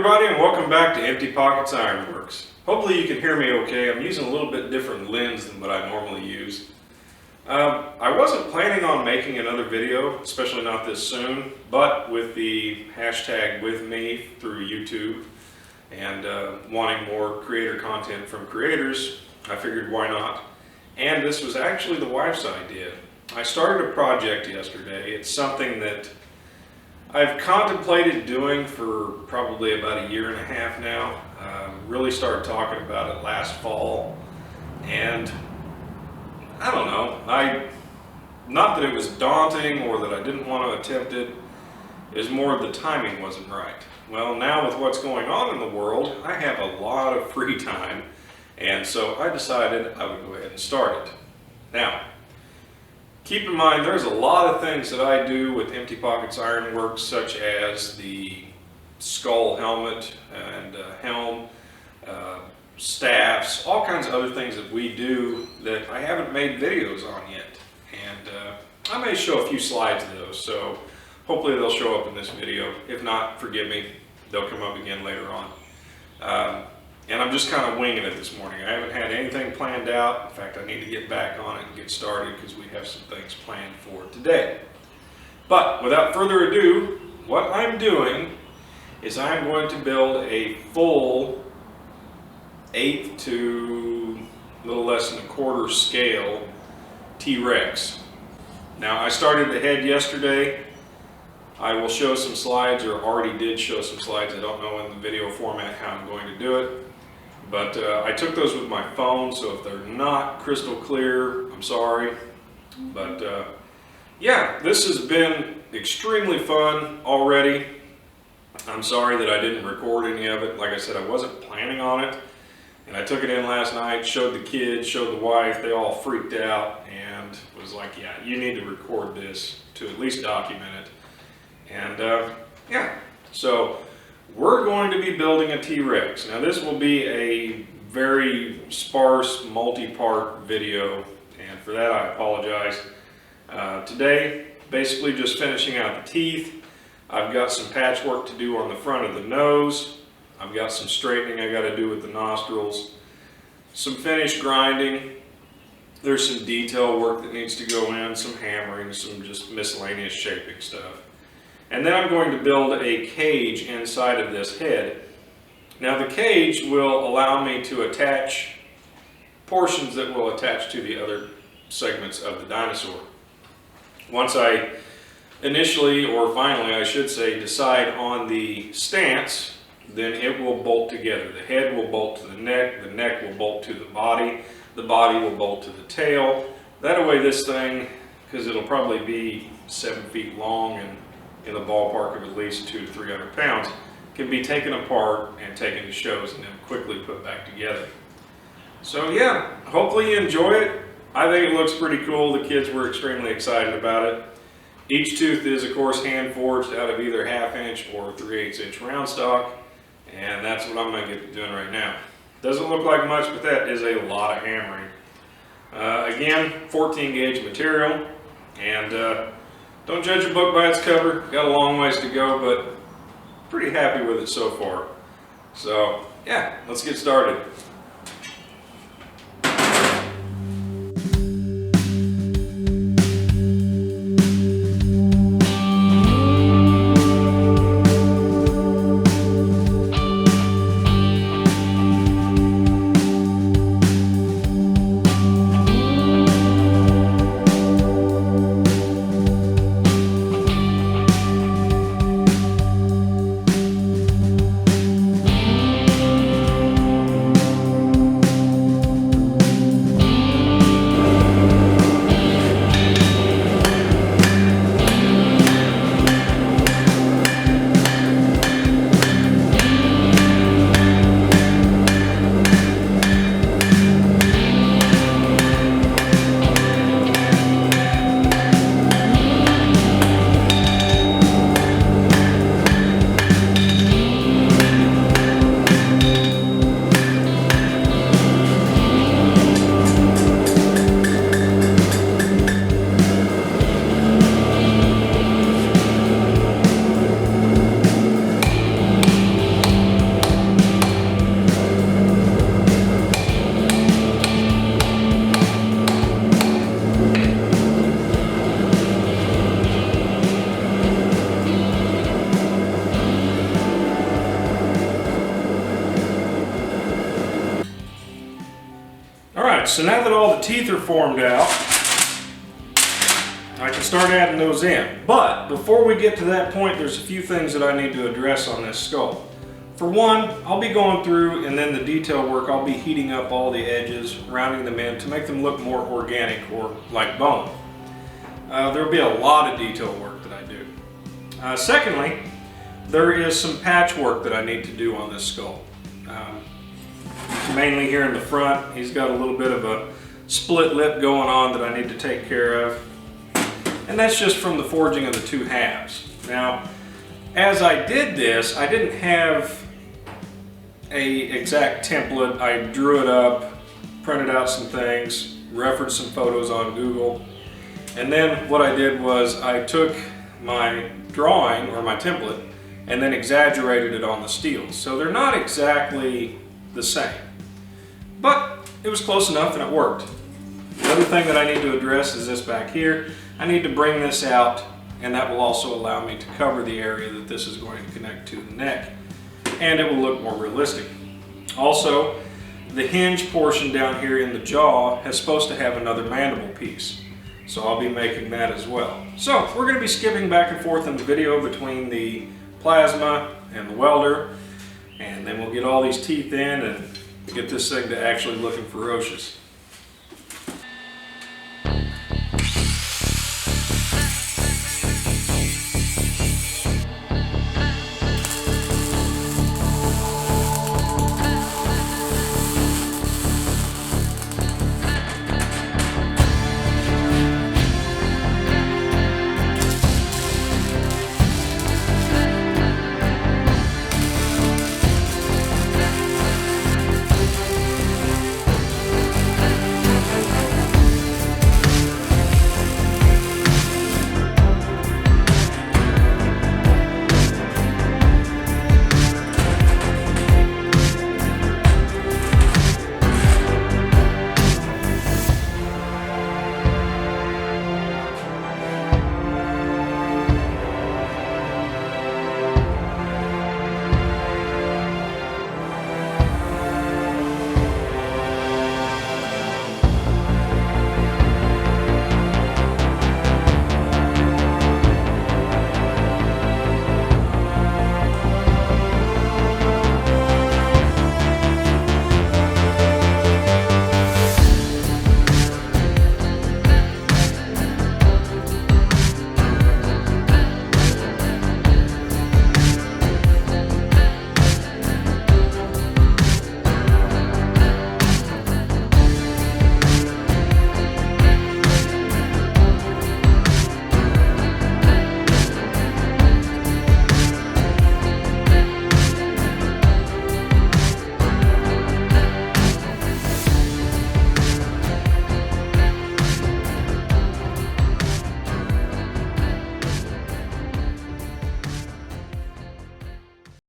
everybody, and welcome back to Empty Pockets Ironworks. Hopefully you can hear me okay. I'm using a little bit different lens than what I normally use. I wasn't planning on making another video, especially not this soon, but with the hashtag withme through YouTube and wanting more creator content from creators, I figured why not. And this was actually the wife's idea. I started a project yesterday. It's something that I've contemplated doing for probably about a year and a half now. Really started talking about it last fall, and I don't know, not that it was daunting or that I didn't want to attempt it, is more of the timing wasn't right. Well, now with what's going on in the world, I have a lot of free time, and so I decided I would go ahead and start it. Now, keep in mind, there's a lot of things that I do with Empty Pockets Ironworks, such as the skull helmet and helm, staffs, all kinds of other things that we do that I haven't made videos on yet. And I may show a few slides of those, so hopefully they'll show up in this video. If not, forgive me, they'll come up again later on. And I'm just kind of winging it this morning. I haven't had anything planned out. In fact, I need to get back on it and get started because we have some things planned for today. But without further ado, what I'm doing is I'm going to build a full 1/8 to a little less than 1/4 scale T-Rex. Now, I started the head yesterday. I will show some slides, or already did show some slides. I don't know in the video format how I'm going to do it. But I took those with my phone, so if they're not crystal clear, I'm sorry. But yeah, this has been extremely fun already. I'm sorry that I didn't record any of it. Like I said, I wasn't planning on it. And I took it in last night, showed the kids, showed the wife. They all freaked out and was like, yeah, you need to record this to at least document it. And yeah, so we're going to be building a T-Rex. Now this will be a very sparse, multi-part video, and for that I apologize. Today, basically just finishing out the teeth. I've got some patchwork to do on the front of the nose. I've got some straightening I got to do with the nostrils. Some finish grinding. There's some detail work that needs to go in, some hammering, some just miscellaneous shaping stuff. And then I'm going to build a cage inside of this head. Now the cage will allow me to attach portions that will attach to the other segments of the dinosaur. Once I initially, or finally I should say, decide on the stance, then it will bolt together. The head will bolt to the neck will bolt to the body will bolt to the tail. That way this thing, because it'll probably be 7 feet long and in the ballpark of at least 200 to 300 pounds, can be taken apart and taken to shows and then quickly put back together. So yeah, hopefully you enjoy it. I think it looks pretty cool. The kids were extremely excited about it. Each tooth is of course hand forged out of either 1/2 inch or 3/8 inch round stock, and that's what I'm going to get doing right now. Doesn't look like much, but that is a lot of hammering. Again, 14 gauge material, and don't judge a book by its cover. Got a long ways to go, but pretty happy with it so far. So yeah, let's get started. Alright, so now that all the teeth are formed out, I can start adding those in. But before we get to that point, there's a few things that I need to address on this skull. For one, I'll be going through, and then the detail work, I'll be heating up all the edges, rounding them in to make them look more organic or like bone. There'll be a lot of detail work that I do. Secondly, there is some patchwork that I need to do on this skull. Mainly here in the front, he's got a little bit of a split lip going on that I need to take care of. And that's just from the forging of the two halves. Now, as I did this, I didn't have an exact template. I drew it up, printed out some things, referenced some photos on Google. And then what I did was I took my drawing, or my template, and then exaggerated it on the steel. So they're not exactly the same. But it was close enough and it worked. The other thing that I need to address is this back here. I need to bring this out, and that will also allow me to cover the area that this is going to connect to the neck, and it will look more realistic. Also, the hinge portion down here in the jaw is supposed to have another mandible piece, so I'll be making that as well. So we're going to be skipping back and forth in the video between the plasma and the welder, and then we'll get all these teeth in and get this thing to actually looking ferocious.